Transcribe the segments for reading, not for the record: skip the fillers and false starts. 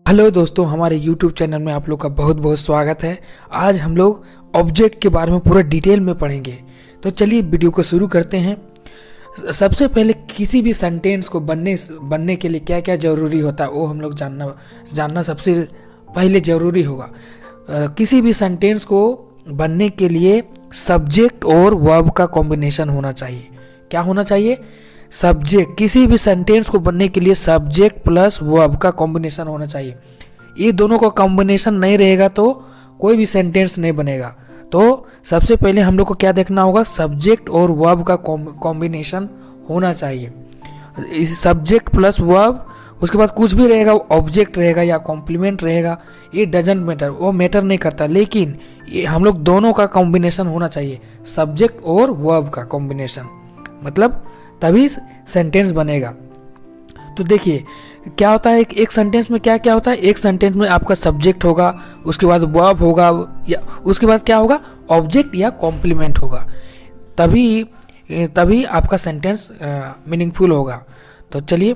Hello दोस्तों, हमारे YouTube channel में आप लोग का बहुत बहुत स्वागत है। आज हम लोग ऑब्जेक्ट के बारे में पूरा डिटेल में पढ़ेंगे। तो चलिए वीडियो को शुरू करते हैं। सबसे पहले किसी भी सेंटेंस को बनने के लिए क्या क्या ज़रूरी होता है वो हम लोग जानना सबसे पहले ज़रूरी होगा। किसी भी सेंटेंस को बनने के लिए सब्जेक्ट और वर्ब का कॉम्बिनेशन होना चाहिए। क्या होना चाहिए? सब्जेक्ट। किसी भी सेंटेंस को बनने के लिए सब्जेक्ट प्लस वर्ब का कॉम्बिनेशन होना चाहिए। ये दोनों का कॉम्बिनेशन नहीं रहेगा तो कोई भी सेंटेंस नहीं बनेगा। तो सबसे पहले हम लोग को क्या देखना होगा? सब्जेक्ट और वर्ब का कॉम्बिनेशन होना चाहिए। इस सब्जेक्ट प्लस वर्ब, उसके बाद कुछ भी रहेगा, ऑब्जेक्ट रहेगा या कॉम्प्लीमेंट रहेगा, ये डजेंट मैटर, वो मैटर नहीं करता। लेकिन ये हम लोग दोनों का कॉम्बिनेशन होना चाहिए, सब्जेक्ट और वर्ब का कॉम्बिनेशन, मतलब तभी सेंटेंस बनेगा। तो देखिए क्या होता है, एक सेंटेंस में क्या क्या होता है। एक सेंटेंस में आपका सब्जेक्ट होगा, उसके बाद वर्ब होगा, या उसके बाद क्या होगा? ऑब्जेक्ट या कॉम्प्लीमेंट होगा। तभी आपका सेंटेंस मीनिंगफुल होगा। तो चलिए,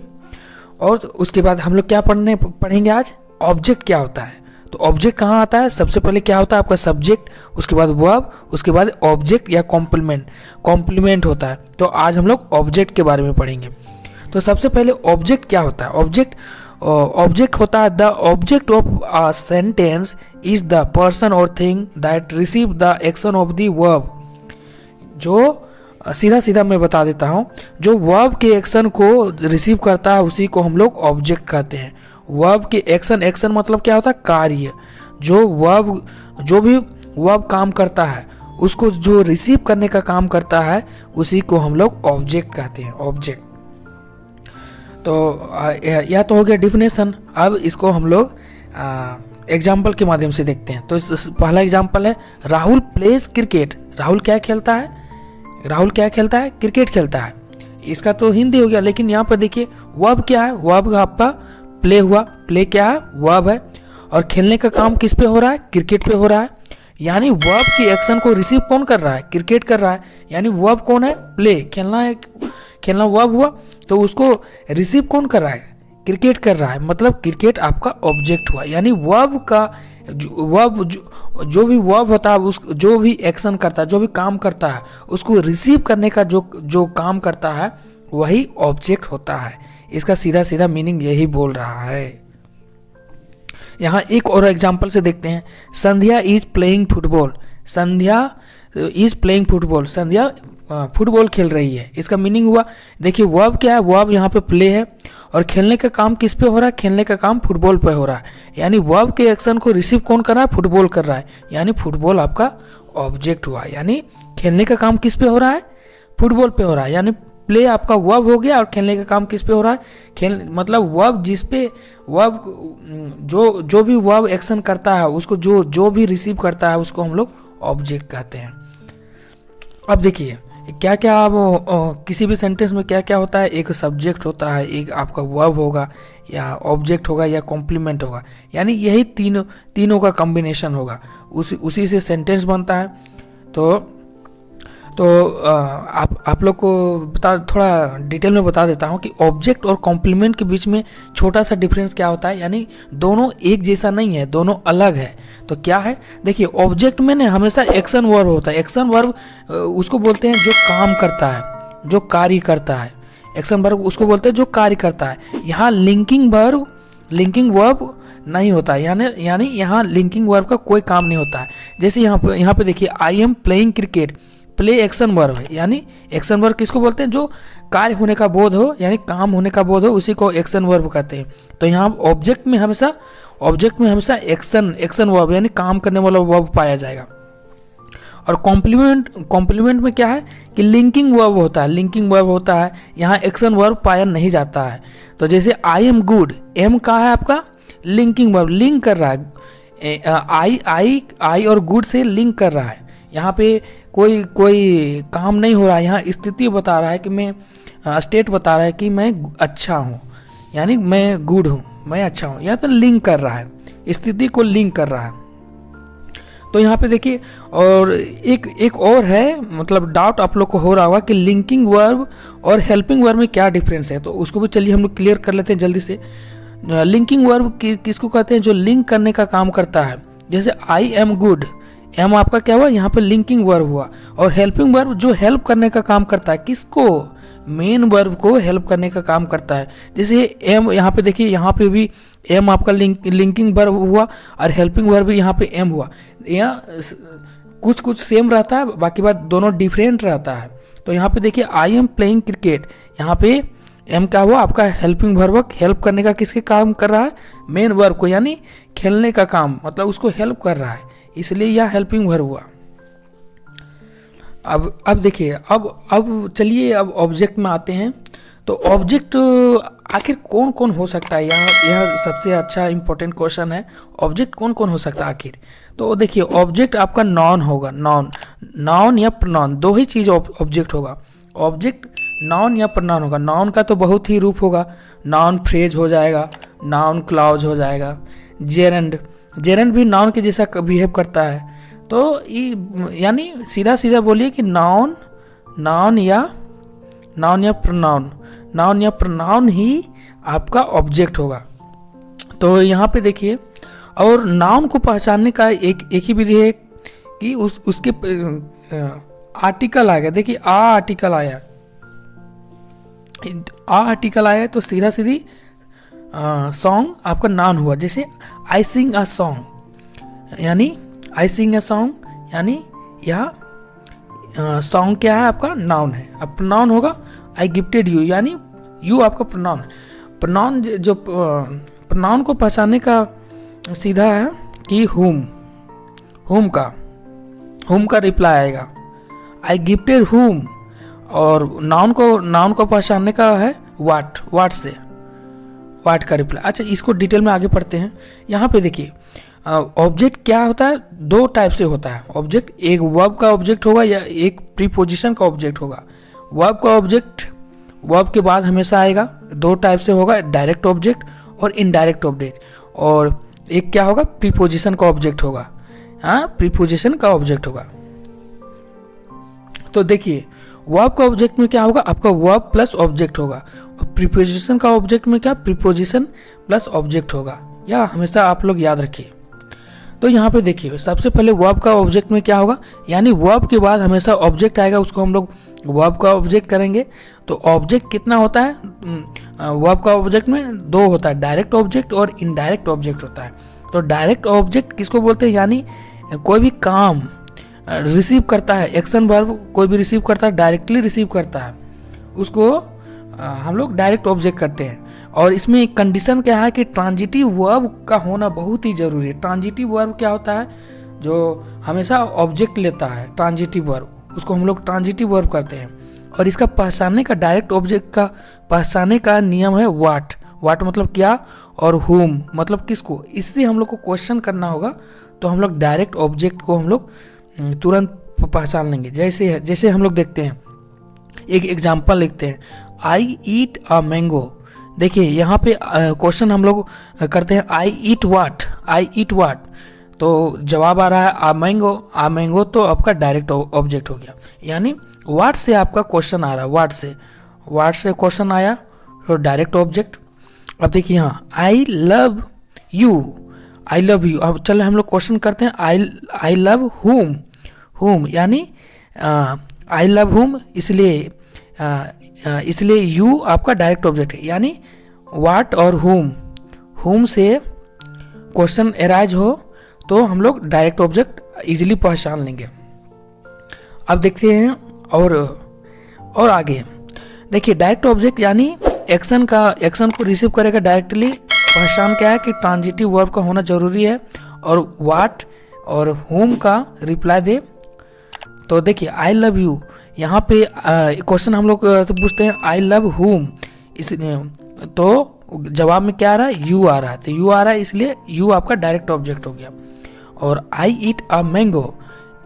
और उसके बाद हम लोग क्या पढ़ेंगे आज? ऑब्जेक्ट क्या होता है। तो ऑब्जेक्ट कहाँ आता है? सबसे पहले क्या होता है आपका? सब्जेक्ट, उसके बाद वर्ब, उसके बाद ऑब्जेक्ट या कॉम्प्लीमेंट होता है। तो आज हम लोग ऑब्जेक्ट के बारे में पढ़ेंगे। तो सबसे पहले ऑब्जेक्ट क्या होता है? ऑब्जेक्ट होता है the object of a sentence is the person और thing that receive the action of the verb. जो सीधा मैं बता देता हूँ, जो वर्ब के एक्शन को रिसीव करता है उसी को हम लोग ऑब्जेक्ट कहते हैं। वर्ब के एक्शन मतलब क्या होता है? कार्य। जो भी वर्ब काम करता है उसको जो रिसीव करने का काम करता है उसी को हम लोग ऑब्जेक्ट कहते हैं, ऑब्जेक्ट। तो यह तो हो गया डिफिनेशन। अब इसको हम लोग एग्जाम्पल के माध्यम से देखते हैं। तो पहला एग्जाम्पल है, राहुल प्लेज क्रिकेट। राहुल क्या खेलता है? क्रिकेट खेलता है। इसका तो हिंदी हो गया, लेकिन यहाँ पर देखिए वर्ब क्या है? वर्ब आपका प्ले हुआ। प्ले क्या है? वर्ब है। और खेलने का काम किस पे हो रहा है? क्रिकेट पे हो रहा है। यानी वर्ब की एक्शन को रिसीव कौन कर रहा है? क्रिकेट कर रहा है। यानी वर्ब कौन है? प्ले, खेलना है। खेलना वर्ब हुआ, तो उसको रिसीव कौन कर रहा है? क्रिकेट कर रहा है। मतलब क्रिकेट आपका ऑब्जेक्ट हुआ। यानी वर्ब का जो भी वर्ब होता है, उस जो भी एक्शन करता है, जो भी काम करता है, उसको रिसीव करने का जो काम करता है वही ऑब्जेक्ट होता है। इसका सीधा मीनिंग यही बोल रहा है। यहाँ एक और एग्जांपल से देखते हैं। Sandhya is playing football. Sandhya is playing football. Sandhya football खेल रही है। इसका मीनिंग हुआ, देखिए वर्ब क्या है? वर्ब यहाँ पे प्ले है, और खेलने का काम किस पे हो रहा है? खेलने का काम फुटबॉल पे हो रहा है। यानी वर्ब के एक्शन को रिसीव कौन कर रहा है? फुटबॉल कर रहा है। यानी फुटबॉल आपका ऑब्जेक्ट हुआ। यानी खेलने का काम किस पे हो रहा है? फुटबॉल पे हो रहा है। यानी प्ले आपका वर्ब हो गया, और खेलने का काम किस पे हो रहा है? मतलब वर्ब जिस पे वर्ब जो भी वर्ब एक्शन करता है उसको जो भी रिसीव करता है उसको हम लोग ऑब्जेक्ट कहते हैं। अब देखिए क्या क्या किसी भी सेंटेंस में क्या क्या होता है। एक सब्जेक्ट होता है, एक आपका वर्ब होगा, या ऑब्जेक्ट होगा, या कॉम्प्लीमेंट होगा। यानी यही तीनों का कॉम्बिनेशन होगा, उसी से सेंटेंस बनता है। तो आप लोग को थोड़ा डिटेल में बता देता हूँ कि ऑब्जेक्ट और कॉम्प्लीमेंट के बीच में छोटा सा डिफरेंस क्या होता है। यानी दोनों एक जैसा नहीं है, दोनों अलग है। तो क्या है? देखिए ऑब्जेक्ट में ना हमेशा एक्शन वर्ब होता है। एक्शन वर्ब उसको बोलते हैं जो काम करता है, जो कार्य करता है। एक्शन वर्ब उसको बोलते हैं जो कार्य करता है। यहाँ लिंकिंग वर्ब नहीं होता है। यानी यहाँ लिंकिंग वर्ब का कोई काम नहीं होता है। जैसे यहाँ पे देखिए, I am playing cricket. Play action verb है। यानी एक्शन वर्ब किसको बोलते हैं? जो कार्य होने का बोध हो, यानी काम होने का बोध हो, उसी को एक्शन वर्ब कहते हैं। तो यहाँ ऑब्जेक्ट में हमेशा एक्शन वर्ब यानी काम करने वाला वर्ब पाया जाएगा। और कॉम्प्लीमेंट में क्या है कि लिंकिंग वर्ब होता है। यहाँ एक्शन वर्ब पाया नहीं जाता है। तो जैसे आई एम गुड, एम का है आपका लिंकिंग वर्ब, लिंक कर रहा है। आई और गुड से लिंक कर रहा है। यहाँ पे कोई काम नहीं हो रहा है। यहाँ स्थिति बता रहा है कि मैं स्टेट बता रहा है कि मैं अच्छा हूँ, यानी मैं गुड हूँ, मैं अच्छा हूँ। यहाँ तो लिंक कर रहा है, स्थिति को लिंक कर रहा है। तो यहाँ पे देखिए, और एक और है, मतलब डाउट आप लोग को हो रहा होगा कि लिंकिंग वर्ब और हेल्पिंग वर्ब में क्या डिफरेंस है। तो उसको भी चलिए हम लोग क्लियर कर लेते हैं जल्दी से। लिंकिंग वर्ब किसको कहते हैं, जो लिंक करने का काम करता है। जैसे आई एम गुड, एम आपका क्या हुआ, यहाँ पे लिंकिंग वर्ब हुआ। और हेल्पिंग वर्ब जो हेल्प करने का काम करता है, किसको, मेन वर्ब को हेल्प करने का काम करता है। जैसे एम, यहाँ पे देखिए, यहाँ पे भी एम आपका लिंकिंग वर्ब हुआ और हेल्पिंग वर्ब भी यहाँ पे एम हुआ। यहाँ कुछ कुछ सेम रहता है, बाकी बात दोनों डिफरेंट रहता है। तो यहाँ पे देखिए आई एम प्लेइंग क्रिकेट, यहाँ पे एम क्या हुआ आपका हेल्पिंग वर्ब, हेल्प करने का किसके काम कर रहा है, मेन वर्ब को, यानी खेलने का काम, मतलब उसको हेल्प कर रहा है, इसलिए यह हेल्पिंग वर्ब हुआ। अब देखिए, अब चलिए अब ऑब्जेक्ट में आते हैं। तो ऑब्जेक्ट आखिर कौन कौन हो सकता है, यह सबसे अच्छा इंपॉर्टेंट क्वेश्चन है। ऑब्जेक्ट कौन कौन हो सकता है आखिर। तो देखिए ऑब्जेक्ट आपका नॉन होगा, नॉन या प्रनॉन, दो ही चीज़ ऑब्जेक्ट होगा। ऑब्जेक्ट नाउन या प्रनाउन होगा। नाउन का तो बहुत ही रूप होगा, नाउन फ्रेज हो जाएगा, नाउन क्लॉज हो जाएगा, जेरेंड भी नाउन के जैसा बिहेव करता है। तो यानी सीधा सीधा बोलिए कि नाउन या प्रनाउन ही आपका ऑब्जेक्ट होगा। तो यहाँ पे देखिए, और नाउन को पहचानने का एक ही विधि है कि उसके आर्टिकल आ गया। देखिए आर्टिकल आया तो सीधा सीधी सॉन्ग आपका नाउन हुआ। जैसे आई सिंग अ सॉन्ग, यानी यह सॉन्ग क्या है आपका, नाउन है। अब प्रनाउन होगा आई गिफ्टेड यू, यानी यू आपका प्रनाउन जो प्रनाउन को पहचानने का सीधा है कि हुम का रिप्लाई आएगा, आई गिफ्टेड हुम। और नाउन को पहचानने का है वाट का रिप्लाई। अच्छा, इसको डिटेल में आगे पढ़ते हैं। यहाँ पे देखिए ऑब्जेक्ट क्या होता है, दो टाइप से होता है ऑब्जेक्ट। एक वर्ब का ऑब्जेक्ट होगा या एक प्रीपोजिशन का ऑब्जेक्ट होगा। वर्ब का ऑब्जेक्ट वर्ब के बाद हमेशा आएगा, दो टाइप से होगा, डायरेक्ट ऑब्जेक्ट और इनडायरेक्ट ऑब्जेक्ट। और एक क्या होगा, प्रीपोजिशन का ऑब्जेक्ट होगा। हाँ, प्रीपोजिशन का ऑब्जेक्ट होगा। तो देखिए वर्ब का ऑब्जेक्ट में क्या होगा, आपका वर्ब प्लस ऑब्जेक्ट होगा। और प्रीपोजिशन का ऑब्जेक्ट में क्या, प्रीपोजिशन प्लस ऑब्जेक्ट होगा। या हमेशा आप लोग याद रखिए। तो यहाँ पे देखिए सबसे पहले वर्ब का ऑब्जेक्ट में क्या होगा, यानी वर्ब के बाद हमेशा ऑब्जेक्ट आएगा, उसको हम लोग वर्ब का ऑब्जेक्ट करेंगे। तो ऑब्जेक्ट कितना होता है, वर्ब का ऑब्जेक्ट में दो होता है, डायरेक्ट ऑब्जेक्ट और इनडायरेक्ट ऑब्जेक्ट होता है। तो डायरेक्ट ऑब्जेक्ट किसको बोलते हैं, यानी कोई भी काम रिसीव करता है, एक्शन वर्ब कोई भी रिसीव करता है, डायरेक्टली रिसीव करता है, उसको हम लोग डायरेक्ट ऑब्जेक्ट करते हैं। और इसमें एक कंडीशन क्या है कि ट्रांजिटिव वर्ब का होना बहुत ही जरूरी है। ट्रांजिटिव वर्ब क्या होता है, जो हमेशा ऑब्जेक्ट लेता है, ट्रांजिटिव वर्ब, उसको हम लोग ट्रांजिटिव वर्ब करते हैं। और इसका पहचानने का, डायरेक्ट ऑब्जेक्ट का पहचानने का नियम है वाट मतलब क्या, और हुम मतलब किसको। इससे हम लोग को क्वेश्चन करना होगा तो हम लोग डायरेक्ट ऑब्जेक्ट को हम लोग तुरंत पहचान लेंगे। जैसे हम लोग देखते हैं, एक एग्जाम्पल लिखते हैं, आई ईट अ मैंगो। देखिए यहाँ पे क्वेश्चन हम लोग करते हैं आई ईट वाट, तो जवाब आ रहा है आ मैंगो, तो आपका डायरेक्ट ऑब्जेक्ट हो गया। यानी वाट से आपका क्वेश्चन आ रहा है, वाट से क्वेश्चन आया तो डायरेक्ट ऑब्जेक्ट। अब देखिए यहाँ आई लव यू, अब चलो हम लोग क्वेश्चन करते हैं, आई लव हुम, यानी आई लव हुम, इसलिए यू आपका डायरेक्ट ऑब्जेक्ट है। यानी वाट और हुम से क्वेश्चन एराइज हो तो हम लोग डायरेक्ट ऑब्जेक्ट इजीली पहचान लेंगे। अब देखते हैं और आगे देखिए, डायरेक्ट ऑब्जेक्ट यानी एक्शन को रिसीव करेगा डायरेक्टली। पहचान क्या है कि ट्रांजिटिव वर्ब का होना जरूरी है और वाट और हुम का रिप्लाई दे। तो देखिए आई लव यू, यहाँ पे क्वेश्चन हम लोग तो पूछते हैं आई लव हुम, इसलिए तो जवाब में क्या आ रहा है, यू आ रहा है। तो यू आ रहा है, इसलिए यू आपका डायरेक्ट ऑब्जेक्ट हो गया। और आई ईट अ मैंगो,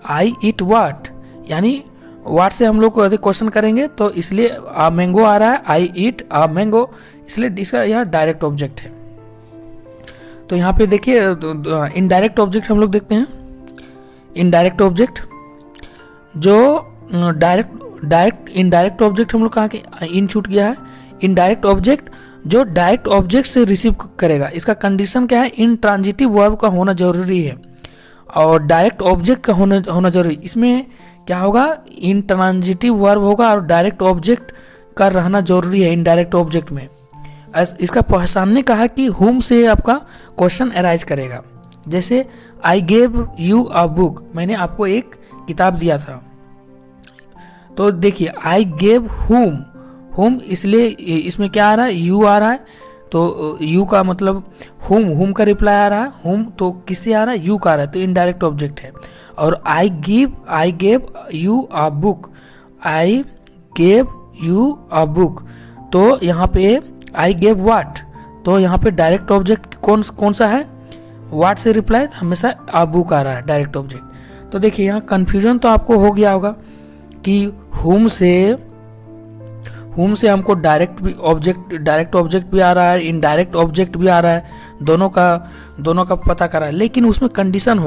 आई ईट वाट, यानी वाट से हम लोग क्वेश्चन करेंगे तो इसलिए आ मैंगो आ रहा है, आई ईट अ मैंगो, इसलिए इसका यह डायरेक्ट ऑब्जेक्ट है। तो यहाँ पे देखिए इनडायरेक्ट ऑब्जेक्ट हम लोग देखते हैं। इनडायरेक्ट ऑब्जेक्ट जो इनडायरेक्ट ऑब्जेक्ट हम लोग कहाँ के इन छूट गया है। इनडायरेक्ट ऑब्जेक्ट जो डायरेक्ट ऑब्जेक्ट से रिसीव करेगा। इसका कंडीशन क्या है, इंट्रांजिटिव वर्ब का होना जरूरी है और डायरेक्ट ऑब्जेक्ट का होना जरूरी। इसमें क्या होगा, इंट्रांजिटिव वर्ब होगा और डायरेक्ट ऑब्जेक्ट का रहना जरूरी है इनडायरेक्ट ऑब्जेक्ट में। इसका पहचानने कहा कि हुम से आपका क्वेश्चन अराइज करेगा। जैसे I gave you a book, मैंने आपको एक किताब दिया था। तो देखिए आई गेव हुम, हुम इसलिए इसमें क्या आ रहा है, यू आ रहा है, तो यू का मतलब हुम का रिप्लाई आ रहा है, हुम तो किससे आ रहा है, यू का आ रहा है, तो इनडायरेक्ट ऑब्जेक्ट है। और I gave you a book, I gave you a book, तो यहाँ पे आई गेव वाट, तो यहाँ पे डायरेक्ट ऑब्जेक्ट कौन सा है, वाट से रिप्लाई हमेशा अ बुक आ रहा है डायरेक्ट ऑब्जेक्ट। तो देखिए यहाँ कन्फ्यूजन तो आपको हो गया होगा कि हुम से हमको डायरेक्ट ऑब्जेक्ट भी आ रहा है, इनडायरेक्ट ऑब्जेक्ट भी आ रहा है, दोनों का पता कर रहा है। लेकिन उसमें कंडीशन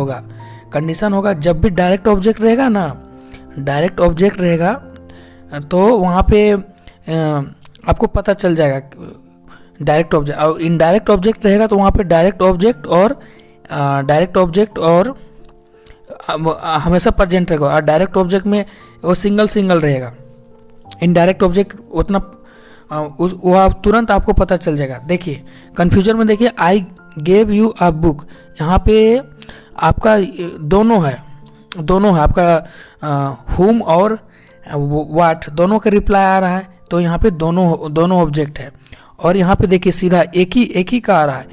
होगा जब भी डायरेक्ट ऑब्जेक्ट रहेगा ना, डायरेक्ट ऑब्जेक्ट रहेगा तो वहाँ पे आपको पता चल जाएगा डायरेक्ट ऑब्जेक्ट, और इनडायरेक्ट ऑब्जेक्ट रहेगा तो वहाँ पे डायरेक्ट ऑब्जेक्ट और हमेशा प्रेजेंट रहेगा, और डायरेक्ट ऑब्जेक्ट में वो सिंगल रहेगा। इनडायरेक्ट ऑब्जेक्ट उतना वो तुरंत आपको पता चल जाएगा। देखिए कन्फ्यूजन में देखिए I gave you a book, यहाँ पे आपका दोनों है आपका हुम और वाट दोनों का रिप्लाई आ रहा है, तो यहाँ पे दोनों ऑब्जेक्ट है। और यहाँ पे देखिए सीधा एक ही का आ रहा है,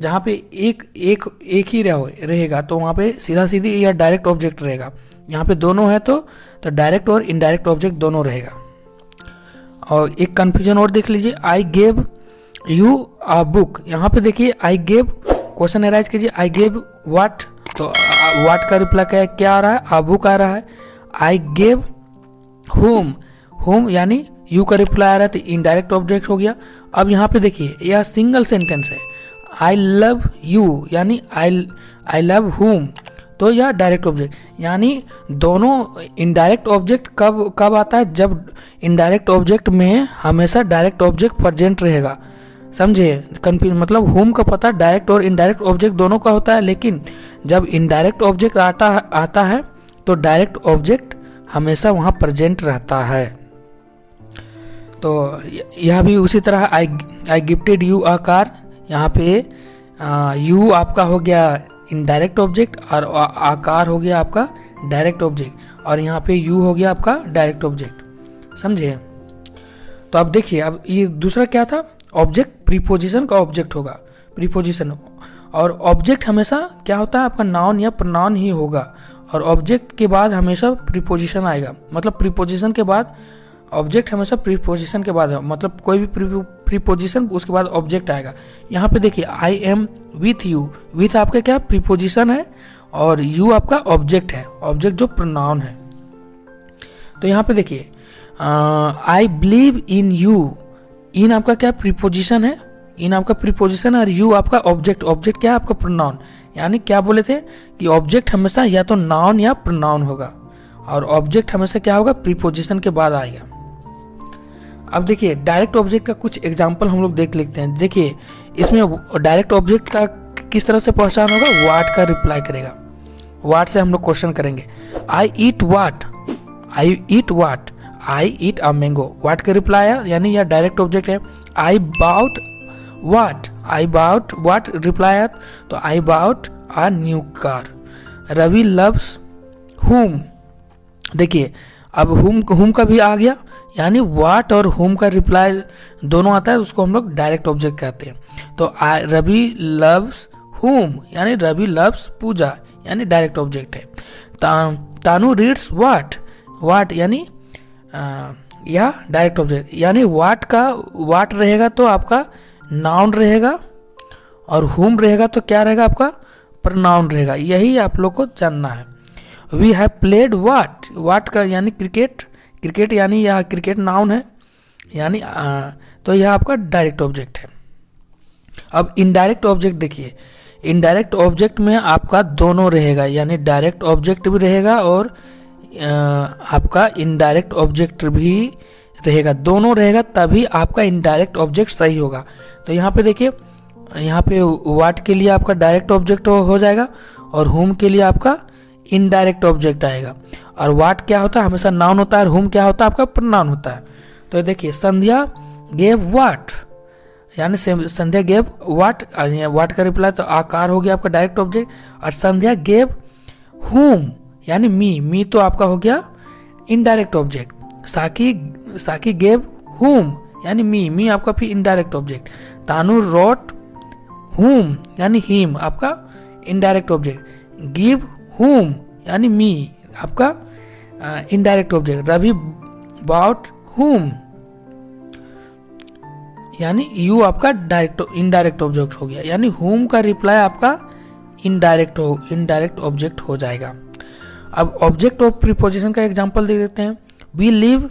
जहाँ पे एक ही रहेगा तो वहाँ पे सीधा सीधी या डायरेक्ट ऑब्जेक्ट रहेगा। यहाँ पे दोनों है तो डायरेक्ट और इनडायरेक्ट ऑब्जेक्ट दोनों रहेगा। और एक कन्फ्यूजन और देख लीजिए, I gave you a book, यहाँ पे देखिए आई गेव क्वेश्चन अराइज कीजिए, आई गेव व्हाट, तो व्हाट का रिप्लाई क्या आ रहा है, अ बुक आ रहा है। आई गेव होम यानी यू का रिप्लाई आ रहा है तो इनडायरेक्ट ऑब्जेक्ट हो गया। अब यहाँ पे देखिए यह सिंगल सेंटेंस है, आई लव यू यानी आई लव होम, तो यह डायरेक्ट ऑब्जेक्ट, यानी दोनों इनडायरेक्ट ऑब्जेक्ट कब आता है, जब इनडायरेक्ट ऑब्जेक्ट में हमेशा डायरेक्ट ऑब्जेक्ट प्रेजेंट रहेगा। समझे, कंफ्यूज मतलब होम का पता डायरेक्ट और इनडायरेक्ट ऑब्जेक्ट दोनों का होता है, लेकिन जब इनडायरेक्ट ऑब्जेक्ट आता है तो डायरेक्ट ऑब्जेक्ट हमेशा वहाँ प्रेजेंट रहता है। तो यह भी उसी तरह I gifted you a car, यहाँ पे यू आपका हो गया इनडायरेक्ट ऑब्जेक्ट और आकार हो गया आपका डायरेक्ट ऑब्जेक्ट, और यहाँ पे यू हो गया आपका डायरेक्ट ऑब्जेक्ट। समझे। तो अब देखिए, अब ये दूसरा क्या था, ऑब्जेक्ट प्रीपोजिशन का ऑब्जेक्ट होगा, प्रीपोजिशन। और ऑब्जेक्ट हमेशा क्या होता है आपका नाउन या प्रोनाउन ही होगा, और ऑब्जेक्ट के बाद हमेशा प्रीपोजिशन आएगा, मतलब प्रीपोजिशन के बाद ऑब्जेक्ट हमेशा प्रीपोजिशन के बाद है, मतलब कोई भी प्रीपोजिशन उसके बाद ऑब्जेक्ट आएगा। यहाँ पे देखिए I am with you, with आपका क्या प्रीपोजिशन है और यू आपका ऑब्जेक्ट है, ऑब्जेक्ट जो प्रोनाउन है। तो यहाँ पे देखिए आई बिलीव इन यू, इन आपका क्या प्रीपोजिशन है, इन आपका प्रीपोजिशन और यू आपका ऑब्जेक्ट, ऑब्जेक्ट क्या है आपका प्रोनाउन। यानी क्या बोले थे कि ऑब्जेक्ट हमेशा या तो नाउन या प्रोनाउन होगा, और ऑब्जेक्ट हमेशा क्या होगा प्रीपोजिशन के बाद आएगा। अब देखिए डायरेक्ट ऑब्जेक्ट का कुछ एग्जांपल हम लोग देख लेते हैं। देखिए इसमें डायरेक्ट ऑब्जेक्ट का किस तरह से पहचान होगा, व्हाट का रिप्लाई करेगा, व्हाट से हम लोग क्वेश्चन करेंगे। I eat what, I eat what, I eat a mango, what का रिप्लाई है यानी यह डायरेक्ट ऑब्जेक्ट है। I bought what, I bought what reply है तो I bought a new car. Ravi loves whom, देखिए अब हुम का भी आ गया, यानी व्हाट और हुम का रिप्लाई दोनों आता है, उसको हम लोग डायरेक्ट ऑब्जेक्ट कहते हैं। तो रवि लव्स हुम यानी रवि लव्स पूजा, यानी डायरेक्ट ऑब्जेक्ट है। तानू रीड्स व्हाट यानी यह डायरेक्ट ऑब्जेक्ट, यानी व्हाट रहेगा तो आपका नाउन रहेगा, और हुम रहेगा तो क्या रहेगा आपका प्रोनाउन रहेगा। यही आप लोग को जानना है। वी हैव प्लेड व्हाट का यानी क्रिकेट यानी यह क्रिकेट नाउन है, यानी तो यह आपका डायरेक्ट ऑब्जेक्ट है। अब इनडायरेक्ट ऑब्जेक्ट देखिए, इनडायरेक्ट ऑब्जेक्ट में आपका दोनों रहेगा, यानी डायरेक्ट ऑब्जेक्ट भी रहेगा और आपका इनडायरेक्ट ऑब्जेक्ट भी रहेगा, दोनों रहेगा तभी आपका इनडायरेक्ट ऑब्जेक्ट सही होगा। तो यहाँ पे देखिए, यहाँ पे व्हाट के लिए आपका डायरेक्ट ऑब्जेक्ट हो जाएगा और whom के लिए आपका इनडायरेक्ट ऑब्जेक्ट आएगा। और व्हाट क्या होता है, हमेशा नाउन होता है, और whom क्या होता है, आपका प्रोनाउन होता है। तो देखिए संध्या गेव व्हाट, यानी संध्या गेव व्हाट, व्हाट का रिप्लाई तो आकार हो गया आपका डायरेक्ट ऑब्जेक्ट। और संध्या गेव whom यानी मी तो आपका हो गया indirect object. Saki gave whom यानी मी आपका फिर indirect object. Tanu wrote whom यानी हिम आपका इनडायरेक्ट ऑब्जेक्ट। गिव whom यानी मी आपका indirect object. Ravi bought whom यानी यू आपका डायरेक्ट इनडायरेक्ट ऑब्जेक्ट हो गया, यानी whom का रिप्लाई आपका इनडायरेक्ट ऑब्जेक्ट हो जाएगा। अब ऑब्जेक्ट ऑफ प्रीपोजिशन का एग्जांपल दे देते हैं। We live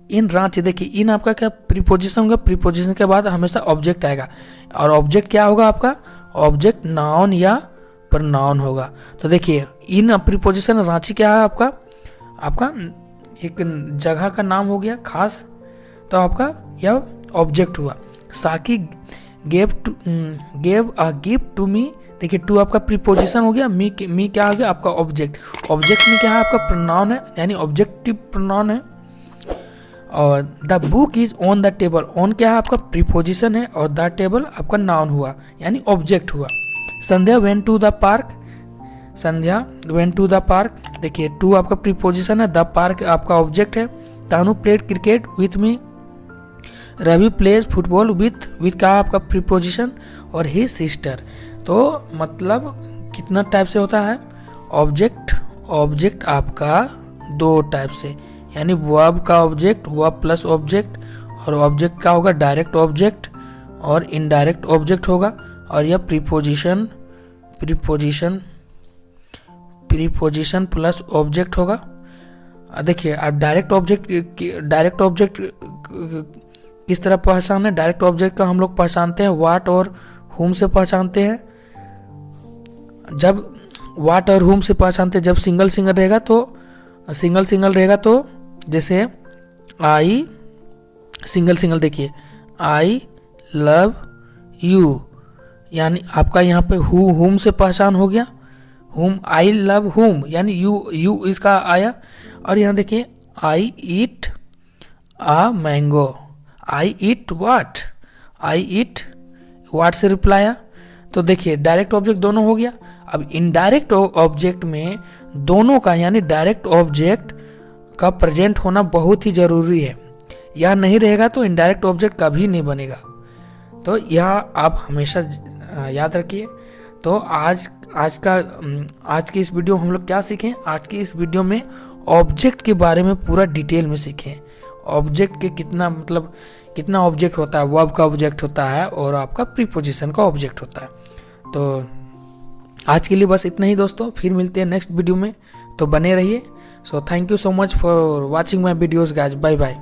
in Ranchi. देखिए इन आपका क्या प्रीपोजिशन होगा, प्रीपोजिशन के बाद हमेशा ऑब्जेक्ट आएगा, और ऑब्जेक्ट क्या होगा आपका, ऑब्जेक्ट नाउन या प्रोनाउन होगा। तो देखिए इन प्रीपोजिशन रांची क्या है आपका एक जगह का नाम हो गया खास, तो आपका यह ऑब्जेक्ट हुआ। Saki gave a gift to me. देखिए टू आपका प्रीपोजिशन हो गया, मी क्या हो गया आपका ऑब्जेक्ट। ऑब्जेक्ट में क्या है आपका प्रोनाउन है, यानी ऑब्जेक्टिव प्रोनाउन है। और the book is on the table, on क्या है आपका प्रीपोजिशन है, और द टेबल आपका नाउन हुआ यानी ऑब्जेक्ट हुआ। Sandhya went to the park, Sandhya went to the park. देखिए टू आपका प्रीपोजिशन है, द पार्क आपका ऑब्जेक्ट है। Tanu played cricket with me. Ravi plays football with का आपका प्रीपोजिशन और ही सिस्टर। तो मतलब कितना टाइप से होता है ऑब्जेक्ट आपका दो टाइप से, यानी वर्ब का ऑब्जेक्ट, वर्ब प्लस ऑब्जेक्ट, और ऑब्जेक्ट का होगा डायरेक्ट ऑब्जेक्ट और इनडायरेक्ट ऑब्जेक्ट होगा। और यह प्रीपोजिशन प्लस ऑब्जेक्ट होगा। देखिए आप डायरेक्ट ऑब्जेक्ट किस तरह पहचाने, डायरेक्ट ऑब्जेक्ट का हम लोग पहचानते हैं व्हाट और whom से पहचानते हैं। जब व्हाट और whom से पहचानते हैं जब सिंगल रहेगा तो जैसे आई सिंगल देखिए आई लव यू, यानी आपका यहाँ पे whom से पहचान हो गया, whom आई लव whom यानी यू इसका आया। और यहाँ देखिए आई ईट आ मैंगो, आई ईट वाट से रिप्लाई आया। तो देखिए डायरेक्ट ऑब्जेक्ट दोनों हो गया। अब इनडायरेक्ट ऑब्जेक्ट में दोनों का यानी डायरेक्ट ऑब्जेक्ट का प्रेजेंट होना बहुत ही जरूरी है, यह नहीं रहेगा तो इनडायरेक्ट ऑब्जेक्ट कभी नहीं बनेगा। तो यह आप हमेशा याद रखिए। तो आज की इस वीडियो हम लोग क्या सीखें, आज की इस वीडियो में ऑब्जेक्ट के बारे में पूरा डिटेल में सीखें। ऑब्जेक्ट के कितना ऑब्जेक्ट होता है, वर्ब का ऑब्जेक्ट होता है और आपका प्रीपोजिशन का ऑब्जेक्ट होता है। तो आज के लिए बस इतना ही दोस्तों, फिर मिलते हैं नेक्स्ट वीडियो में, तो बने रहिए। So thank you so much for watching my videos guys, bye bye.